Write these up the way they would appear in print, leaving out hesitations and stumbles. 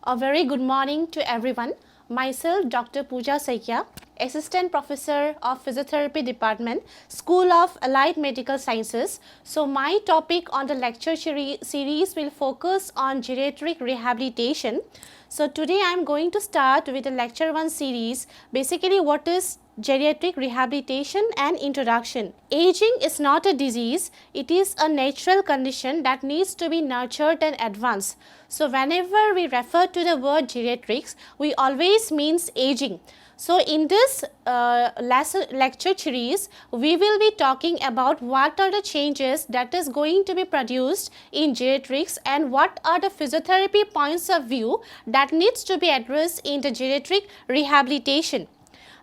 A very good morning to everyone. Myself, Dr. Pooja Saikia, Assistant Professor of Physiotherapy Department, School of Allied Medical Sciences. So, my topic on the lecture series will focus on geriatric rehabilitation. So, today I am going to start with the lecture 1 series. Basically, what is geriatric rehabilitation and introduction. Aging is not a disease, it is a natural condition that needs to be nurtured and advanced. So, whenever we refer to the word geriatrics, we always means aging. So, in this lecture series, we will be talking about what are the changes that is going to be produced in geriatrics and what are the physiotherapy points of view that needs to be addressed in the geriatric rehabilitation.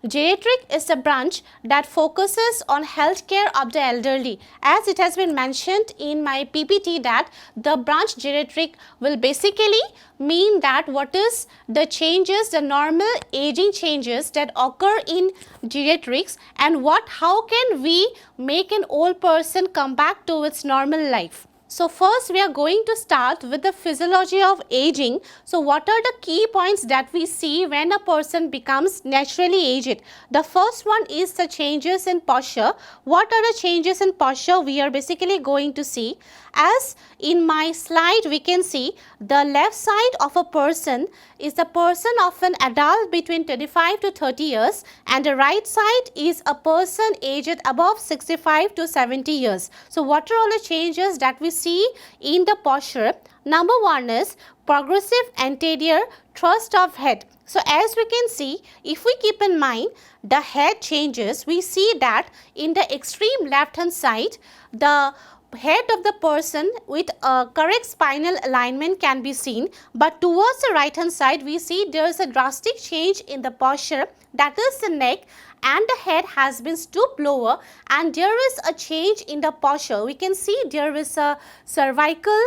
Geriatric is a branch that focuses on healthcare of the elderly. As it has been mentioned in my PPT that the branch geriatric will basically mean that what is the changes, the normal aging changes that occur in geriatrics and how can we make an old person come back to its normal life. So, first we are going to start with the physiology of aging. So, what are the key points that we see when a person becomes naturally aged? The first one is the changes in posture. What are the changes in posture we are basically going to see? As in my slide we can see the left side of a person is the person of an adult between 25 to 30 years and the right side is a person aged above 65 to 70 years. So, what are all the changes that we see in the posture? Number one is progressive anterior thrust of head. So, as we can see, if we keep in mind the head changes, we see that in the extreme left hand side, the head of the person with a correct spinal alignment can be seen, but towards the right hand side we see there is a drastic change in the posture, that is the neck and the head has been stooped lower and there is a change in the posture. We can see there is a cervical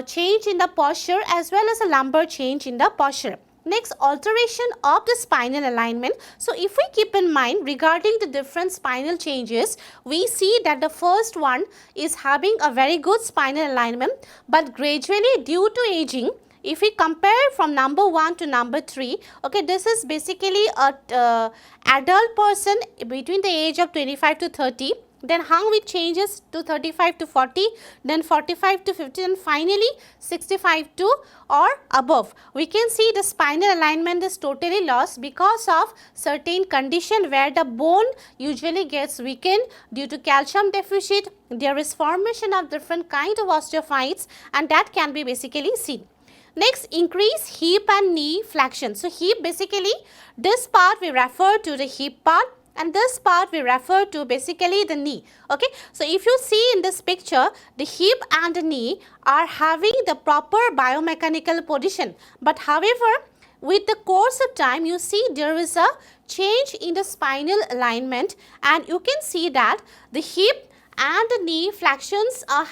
change in the posture as well as a lumbar change in the posture. Next, alteration of the spinal alignment. So, if we keep in mind regarding the different spinal changes, we see that the first one is having a very good spinal alignment, but gradually due to aging, if we compare from number 1 to number 3, okay, this is basically a adult person between the age of 25 to 30. Then how it changes to 35 to 40, then 45 to 50 and finally 65 to or above. We can see the spinal alignment is totally lost because of certain condition where the bone usually gets weakened due to calcium deficit. There is formation of different kind of osteophytes and that can be basically seen. Next, increase hip and knee flexion. So, hip basically this part we refer to the hip part and this part we refer to basically the knee. Okay. So, if you see in this picture, the hip and the knee are having the proper biomechanical position, but however, with the course of time you see there is a change in the spinal alignment and you can see that the hip and the knee flexions are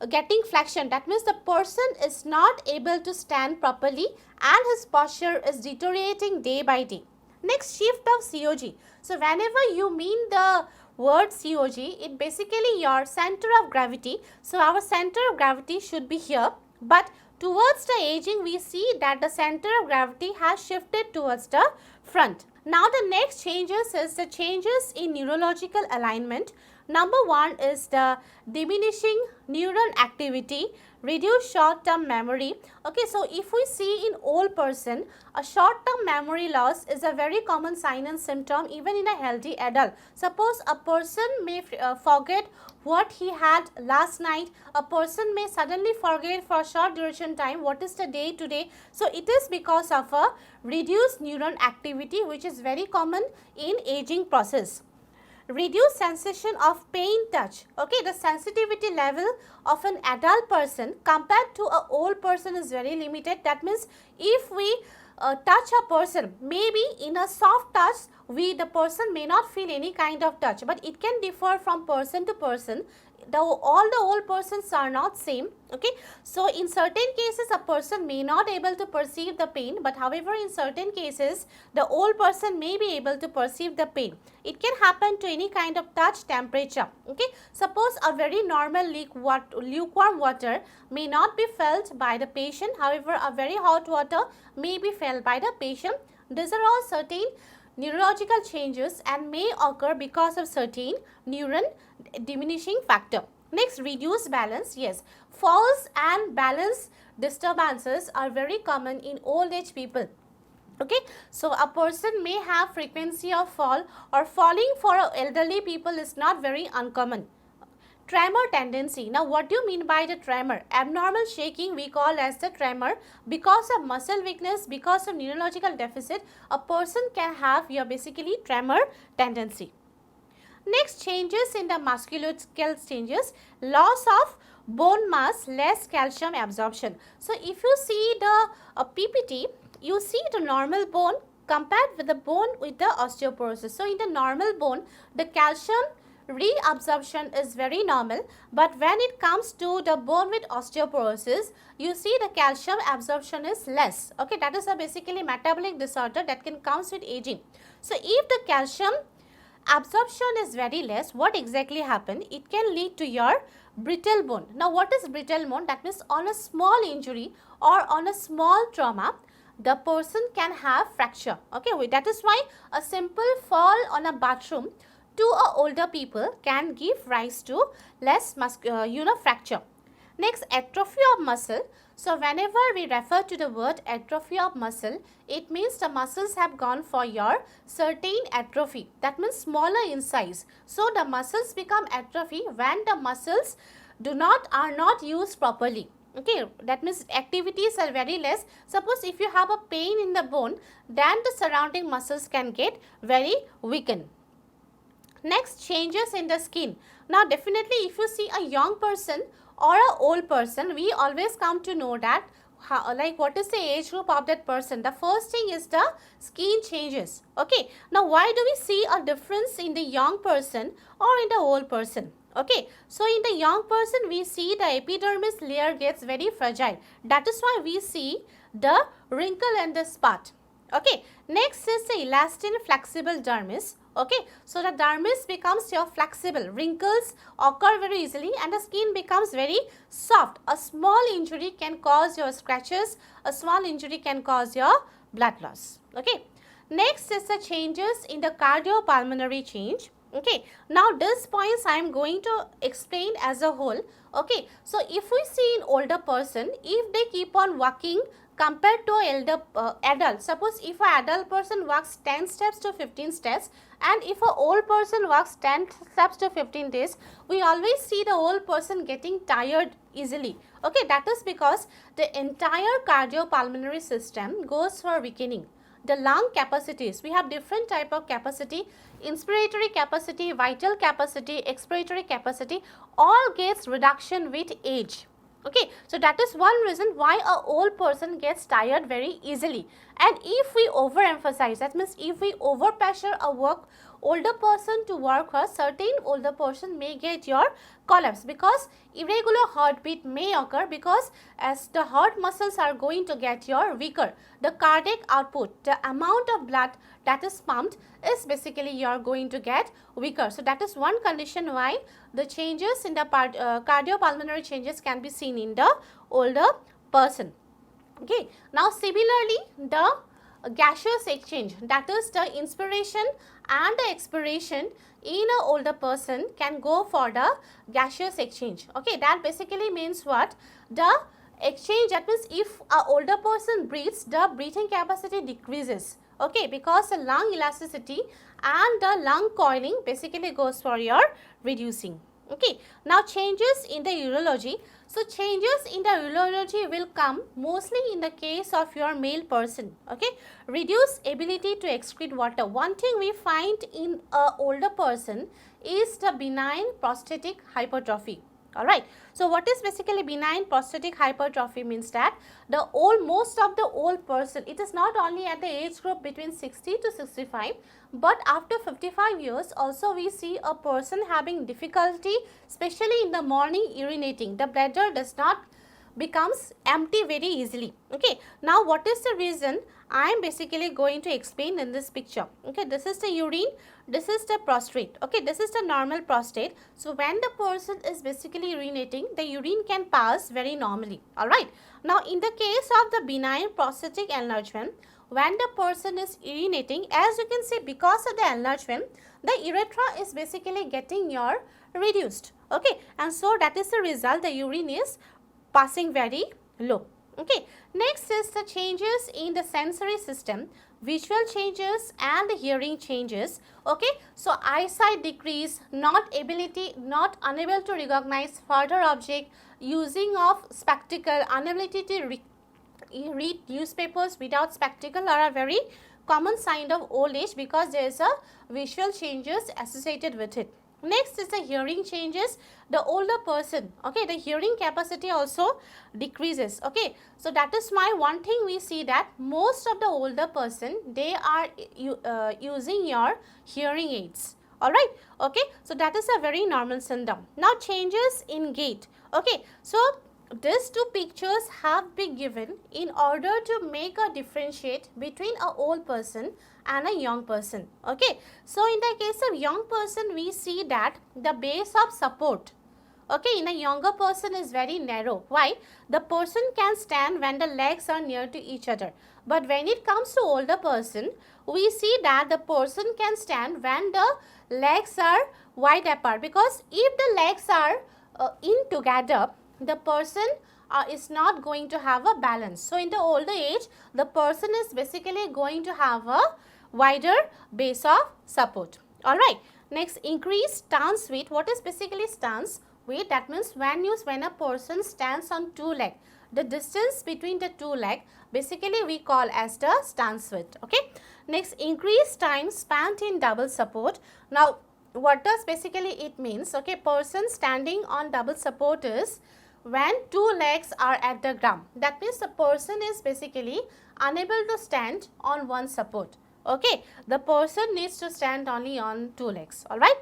getting flexion. That means the person is not able to stand properly and his posture is deteriorating day by day. Next, shift of COG. So, whenever you mean the word COG, it basically your center of gravity. So, our center of gravity should be here, but towards the aging we see that the center of gravity has shifted towards the front. Now, the next changes is the changes in neurological alignment. Number 1 is the diminishing neuron activity, reduced short-term memory. Okay, so if we see in old person, a short-term memory loss is a very common sign and symptom even in a healthy adult. Suppose a person may forget what he had last night, a person may suddenly forget for a short duration time what is the day today. So, it is because of a reduced neuron activity which is very common in aging process. Reduce sensation of pain touch. Okay, the sensitivity level of an adult person compared to an old person is very limited. That means if we touch a person, maybe in a soft touch the person may not feel any kind of touch, but it can differ from person to person. all the old persons are not same. Okay, so in certain cases a person may not able to perceive the pain, but however in certain cases the old person may be able to perceive the pain. It can happen to any kind of touch, temperature. Okay, suppose a very normal lukewarm water may not be felt by the patient, however a very hot water may be felt by the patient. These are all certain neurological changes and may occur because of certain neuron diminishing factor. Next, reduced balance. Yes, falls and balance disturbances are very common in old age people. Okay, so a person may have frequency of fall, or falling for elderly people is not very uncommon. Tremor tendency. Now, what do you mean by the tremor? Abnormal shaking we call as the tremor. Because of muscle weakness, because of neurological deficit, a person can have your basically tremor tendency. Next, changes in the musculoskeletal changes, loss of bone mass, less calcium absorption. So, if you see the PPT, you see the normal bone compared with the bone with the osteoporosis. So, in the normal bone, the calcium reabsorption is very normal, but when it comes to the bone with osteoporosis, you see the calcium absorption is less. Okay, that is a basically metabolic disorder that can comes with aging. So, if the calcium absorption is very less, what exactly happen? It can lead to your brittle bone. Now, what is brittle bone? That means on a small injury or on a small trauma, the person can have fracture. Okay, that is why a simple fall on a bathroom to a older people can give rise to less fracture. Next, atrophy of muscle. So, whenever we refer to the word atrophy of muscle, it means the muscles have gone for your certain atrophy. That means smaller in size. So, the muscles become atrophy when the muscles are not used properly. Okay, that means activities are very less. Suppose if you have a pain in the bone, then the surrounding muscles can get very weakened. Next, changes in the skin. Now, definitely if you see a young person or an old person, we always come to know that what is the age group of that person. The first thing is the skin changes. Okay. Now, why do we see a difference in the young person or in the old person? Okay. So, in the young person, we see the epidermis layer gets very fragile. That is why we see the wrinkle and the spot. Okay. Next is the elastin flexible dermis. Okay, so the dermis becomes your flexible, wrinkles occur very easily and the skin becomes very soft. A small injury can cause your scratches, a small injury can cause your blood loss. Okay, next is the changes in the cardiopulmonary change. Okay, now these points I am going to explain as a whole. Okay, so if we see in older person, if they keep on walking compared to elder adult, suppose if an adult person walks 10 steps to 15 steps and if an old person walks 10 steps to 15 days, we always see the old person getting tired easily. Okay, that is because the entire cardiopulmonary system goes for weakening. The lung capacities, we have different type of capacity, inspiratory capacity, vital capacity, expiratory capacity, all gets reduction with age. Okay, so that is one reason why a old person gets tired very easily. And if we overemphasize, that means if we overpressure a older person to work, a certain older person may get your collapse because irregular heartbeat may occur because as the heart muscles are going to get your weaker, the cardiac output, the amount of blood that is pumped is basically you are going to get weaker. So, that is one condition why the changes in the cardiopulmonary changes can be seen in the older person. Okay. Now, similarly, the gaseous exchange, that is the inspiration and the expiration in an older person can go for the gaseous exchange. Okay, that basically means what? The exchange, that means if an older person breathes, the breathing capacity decreases. Okay, because the lung elasticity and the lung coiling basically goes for your reducing. Okay, now changes in the urology. So, changes in the urology will come mostly in the case of your male person. Okay, reduced ability to excrete water. One thing we find in a older person is the benign prostatic hypertrophy. Alright. So what is basically benign prostatic hypertrophy means that most of the old person, it is not only at the age group between 60 to 65, but after 55 years also we see a person having difficulty, especially in the morning urinating. The bladder does not becomes empty very easily. Okay. Now what is the reason? I am basically going to explain in this picture. Okay, this is the urine, this is the prostate. Okay, this is the normal prostate. So when the person is basically urinating, the urine can pass very normally. Alright. Now in the case of the benign prostatic enlargement, when the person is urinating, as you can see, because of the enlargement, the urethra is basically getting your reduced. Okay, and so that is the result, the urine is passing very low. Okay. Next is the changes in the sensory system, visual changes and the hearing changes. Okay. So eyesight decrease, not unable to recognize further object, using of spectacle, inability to read newspapers without spectacle are a very common sign of old age, because there is a visual changes associated with it. Next is the hearing changes. The older person, okay, the hearing capacity also decreases. Okay, so that is why one thing we see that most of the older person, they are using your hearing aids. Alright, okay, so that is a very normal symptom. Now changes in gait. Okay, so these two pictures have been given in order to make a differentiate between a old person and a young person. Okay, so in the case of young person, we see that the base of support, okay, in a younger person is very narrow. Why? The person can stand when the legs are near to each other. But when it comes to older person, we see that the person can stand when the legs are wide apart, because if the legs are in together, the person is not going to have a balance. So in the older age, the person is basically going to have a wider base of support. Alright. Next, increased stance weight. What is basically stance weight? That means when a person stands on two legs, the distance between the two legs basically we call as the stance weight. Okay. Next, increased time spent in double support. Now what does basically it means? Okay, person standing on double support is when two legs are at the ground. That means the person is basically unable to stand on one support. Okay, the person needs to stand only on two legs. Alright.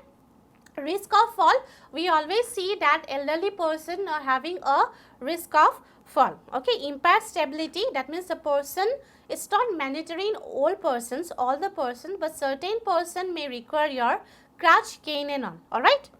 Risk of fall, we always see that elderly person are having a risk of fall. Okay, impaired stability, that means the person, it's not mandatory in all persons, all the person, but certain person may require your crutch, cane and on. Alright.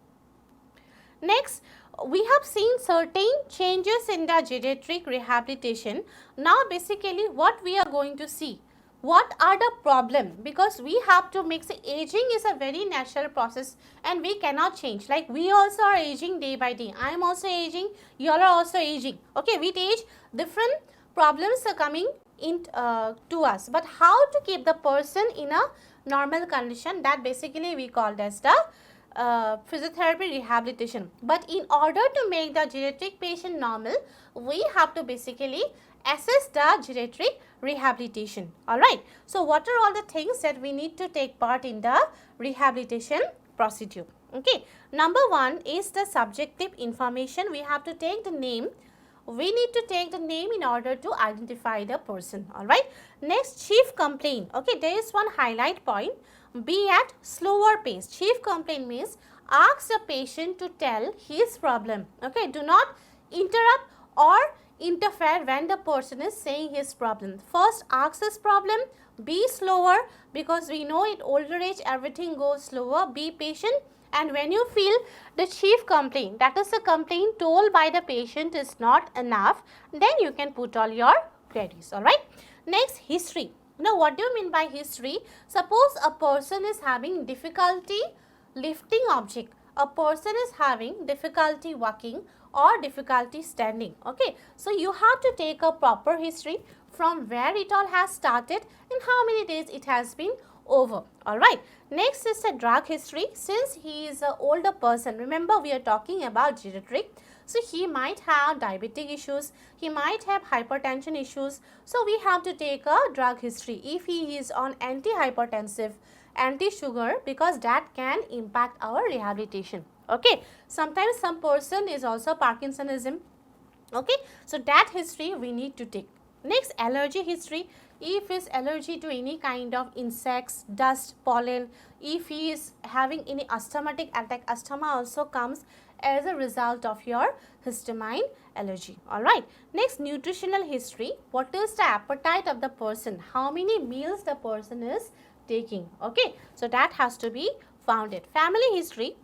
Next, we have seen certain changes in the geriatric rehabilitation. Now basically what we are going to see, what are the problem, because we have to mix. Aging is a very natural process and we cannot change. Like we also are aging day by day. I am also aging, you all are also aging. Okay, with age different problems are coming in to us, but how to keep the person in a normal condition, that basically we called as the physiotherapy rehabilitation. But in order to make the geriatric patient normal, we have to basically assess the geriatric rehabilitation. Alright. So what are all the things that we need to take part in the rehabilitation procedure? Okay. Number one is the subjective information. We have to take the name. We need to take the name in order to identify the person. Alright. Next, chief complaint. Okay, there is one highlight point. Be at slower pace. Chief complaint means ask the patient to tell his problem. Okay, do not interrupt or interfere when the person is saying his problem. First ask his problem, be slower, because we know at older age everything goes slower. Be patient, and when you feel the chief complaint, that is the complaint told by the patient, is not enough, then you can put all your queries. Alright. Next, history. Now what do you mean by history? Suppose a person is having difficulty lifting object, a person is having difficulty walking or difficulty standing. Okay, so you have to take a proper history from where it all has started and how many days it has been over. Alright. Next is the drug history. Since he is an older person, remember we are talking about geriatric, so he might have diabetic issues, he might have hypertension issues, so we have to take a drug history if he is on antihypertensive, anti-sugar, because that can impact our rehabilitation. Okay, sometimes some person is also Parkinsonism. Okay, so that history we need to take. Next, allergy history. If he is allergy to any kind of insects, dust, pollen, if he is having any asthmatic attack, asthma also comes as a result of your histamine allergy. Alright. Next, nutritional history. What is the appetite of the person? How many meals the person is taking? Okay, so that has to be founded. Family history.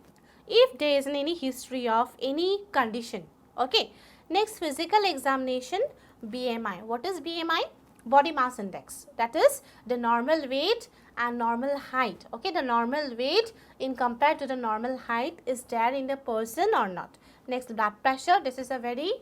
If there is any history of any condition. Okay. Next, physical examination, BMI. What is BMI? Body mass index. That is the normal weight and normal height. Okay, the normal weight in compared to the normal height is there in the person or not. Next, blood pressure. This is a very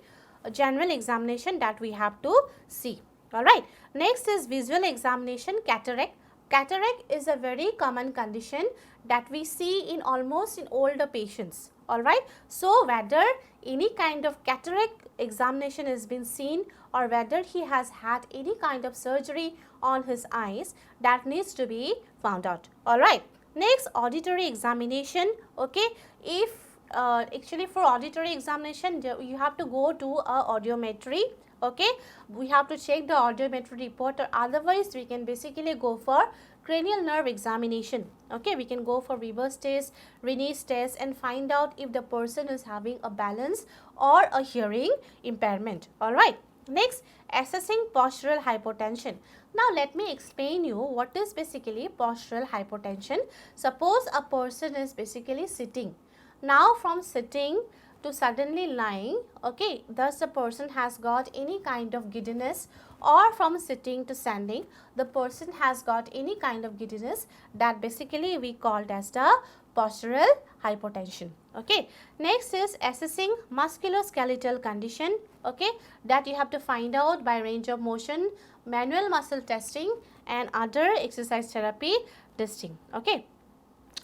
general examination that we have to see. Alright. Next is visual examination, cataract. Cataract is a very common condition that we see in almost in older patients. Alright. So, whether any kind of cataract examination has been seen or whether he has had any kind of surgery on his eyes, that needs to be found out. Alright. Next, auditory examination. Okay. If actually for auditory examination you have to go to a audiometry. Okay, we have to check the audiometry report, or otherwise we can basically go for cranial nerve examination. Okay, we can go for Weber's test, Rene's test, and find out if the person is having a balance or a hearing impairment. Alright. Next, assessing postural hypotension. Now, let me explain you what is basically postural hypotension. Suppose a person is basically sitting. Now, from sitting to suddenly lying, okay, thus the person has got any kind of giddiness, or from sitting to standing, the person has got any kind of giddiness, that basically we called as the postural hypotension. Okay. Next is assessing musculoskeletal condition. Okay, that you have to find out by range of motion, manual muscle testing, and other exercise therapy testing. Okay.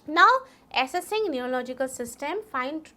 Now, assessing neurological system,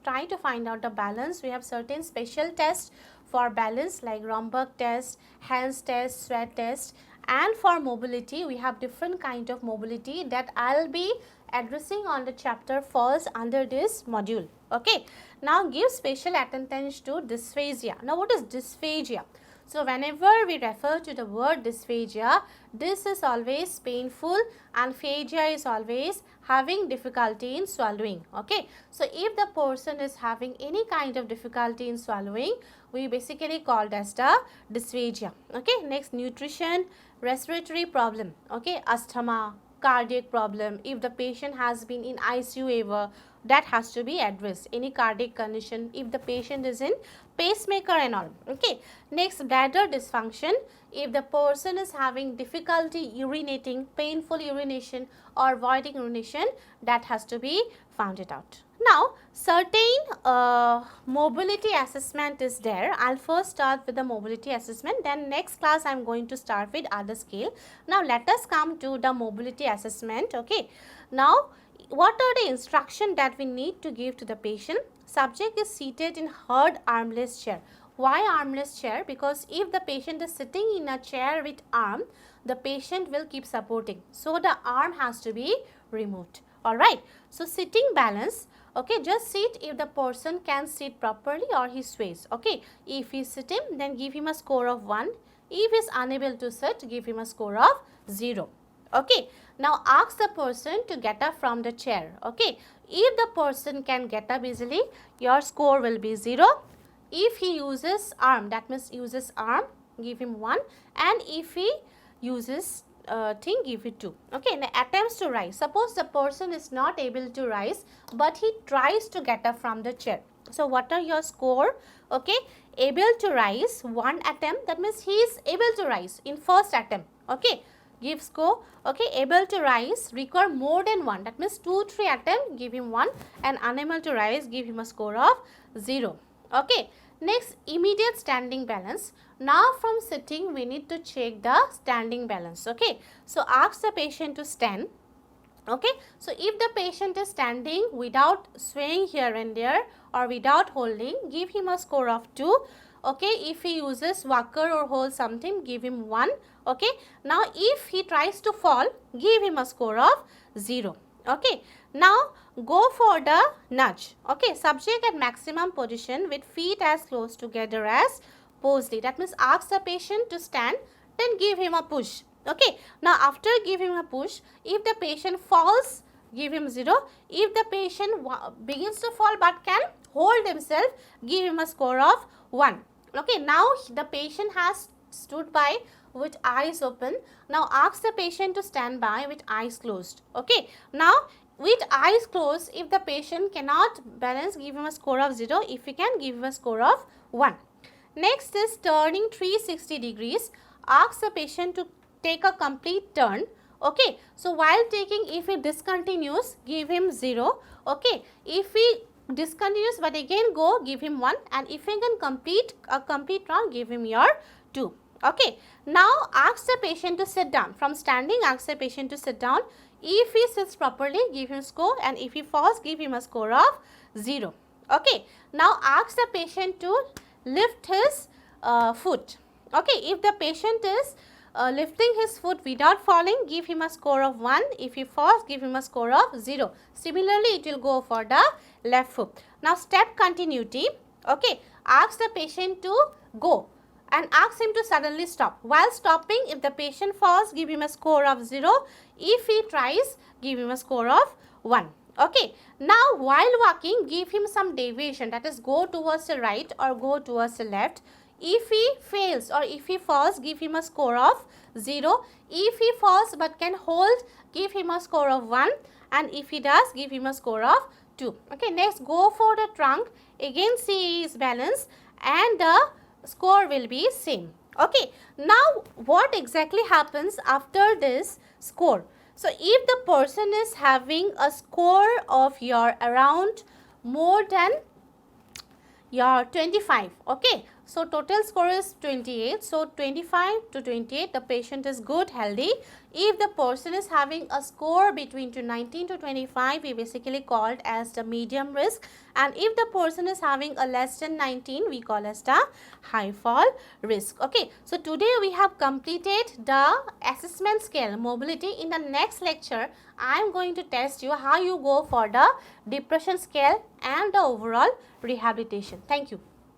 try to find out the balance. We have certain special tests for balance like Romberg test, Hans test, sweat test, and for mobility we have different kind of mobility that I'll be addressing on the chapter falls under this module. Okay. Now, give special attention to dysphagia. Now, what is dysphagia? So, whenever we refer to the word dysphagia, this is always painful and phagia is always having difficulty in swallowing. Okay. So, if the person is having any kind of difficulty in swallowing, we basically called as the dysphagia. Okay. Next, nutrition, respiratory problem. Okay. Asthma, cardiac problem. If the patient has been in ICU ever, that has to be addressed. Any cardiac condition, if the patient is in pacemaker and all. Okay. Next, bladder dysfunction. If the person is having difficulty urinating, painful urination or voiding urination, that has to be found it out. Now, certain mobility assessment is there. I'll first start with the mobility assessment, then next class I am going to start with other scale. Now, let us come to the mobility assessment. Okay. Now, what are the instructions that we need to give to the patient? Subject is seated in hard armless chair. Why armless chair? Because if the patient is sitting in a chair with arm, the patient will keep supporting. So, the arm has to be removed. Alright. So, sitting balance. Okay, just sit if the person can sit properly or he sways. Okay, if he is sitting, then give him a score of 1. If he is unable to sit, give him a score of 0. Okay, now ask the person to get up from the chair. Okay, if the person can get up easily, your score will be 0. If he uses arm, that means uses arm, give him 1, and if he uses give it 2. Okay, now attempts to rise. Suppose the person is not able to rise, but he tries to get up from the chair. So, what are your score? Okay, able to rise 1 attempt, that means he is able to rise in first attempt. Okay, give score. Okay, able to rise require more than 1, that means 2-3 attempt, give him 1, and unable to rise, give him a score of 0. Okay. Next, immediate standing balance. Now, from sitting, we need to check the standing balance. Okay. So, ask the patient to stand. Okay. So, if the patient is standing without swaying here and there or without holding, give him a score of 2. Okay. If he uses walker or hold something, give him 1. Okay. Now, if he tries to fall, give him a score of 0. Okay, now go for the nudge. Okay, subject at maximum position with feet as close together as posely. That means ask the patient to stand, then give him a push. Okay, now after giving him a push, if the patient falls, give him 0. If the patient begins to fall but can hold himself, give him a score of 1. Okay, now the patient has stood by with eyes open. Now ask the patient to stand by with eyes closed. Okay, now with eyes closed, if the patient cannot balance, give him a score of 0. If he can, give him a score of 1. Next is turning 360 degrees. Ask the patient to take a complete turn. Okay, so while taking, if he discontinues, give him 0. Okay, if he discontinues but again go, give him 1, and if he can complete a complete round, give him your 2. Okay, now ask the patient to sit down. From standing, ask the patient to sit down. If he sits properly, give him score, and if he falls, give him a score of 0. Okay, now ask the patient to lift his foot. Okay, if the patient is lifting his foot without falling, give him a score of 1. If he falls, give him a score of 0. Similarly, it will go for the left foot. Now, step continuity. Okay, ask the patient to go and ask him to suddenly stop. While stopping, if the patient falls, give him a score of 0. If he tries, give him a score of 1. Okay, now while walking, give him some deviation, that is go towards the right or go towards the left. If he fails or if he falls, give him a score of 0. If he falls but can hold, give him a score of 1, and if he does, give him a score of 2. Okay, next go for the trunk. Again see his balance and the score will be same. Okay, now what exactly happens after this score? So if the person is having a score of your around more than your 25, okay, so total score is 28, so 25 to 28, the patient is good, healthy. If the person is having a score between 19 to 25, we basically called as the medium risk, and if the person is having a less than 19, we call as the high fall risk. Okay, so today we have completed the assessment scale mobility. In the next lecture, I am going to test you how you go for the depression scale and the overall rehabilitation. Thank you.